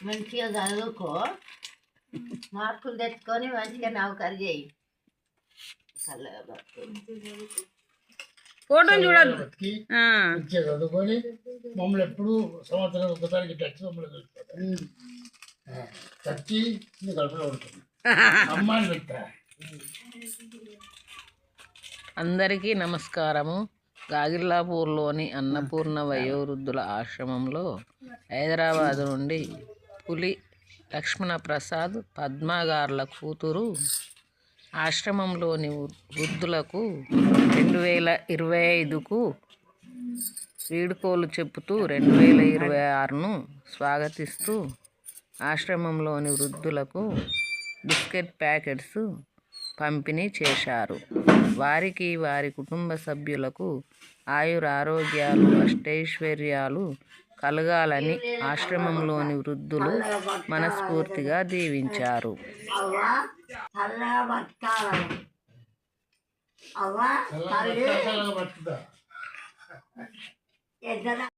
మంచిగా చదువుకో, మార్కులు తెచ్చుకొని మంచిగా నౌకరు చేయి. ఫోటో చూడద్దు, మంచిగా చదువుకొని మమ్మల్ని ఎప్పుడు సంవత్సరం ఒకసారి టచ్ మమ్మల్ని చచ్చి నీ కడుపులో ఉంటుంది అమ్మాయిని పెట్టా. అందరికీ నమస్కారము. గాగిల్లాపూర్లోని అన్నపూర్ణ వయోవృద్ధుల ఆశ్రమంలో హైదరాబాద్ నుండి పులి లక్ష్మణ ప్రసాద్ పద్మగార్ల కూతురు ఆశ్రమంలోని వృద్ధులకు 2025కు వీడ్కోలు చెబుతూ 2026ను స్వాగతిస్తూ ఆశ్రమంలోని వృద్ధులకు బిస్కెట్ ప్యాకెట్స్ పంపిణీ చేశారు. వారికి వారి కుటుంబ సభ్యులకు ఆయురారోగ్యాలు అష్టైశ్వర్యాలు కలగాలని ఆశ్రమంలోని వృద్ధులు మనస్ఫూర్తిగా దీవించారు. ఎద్దరా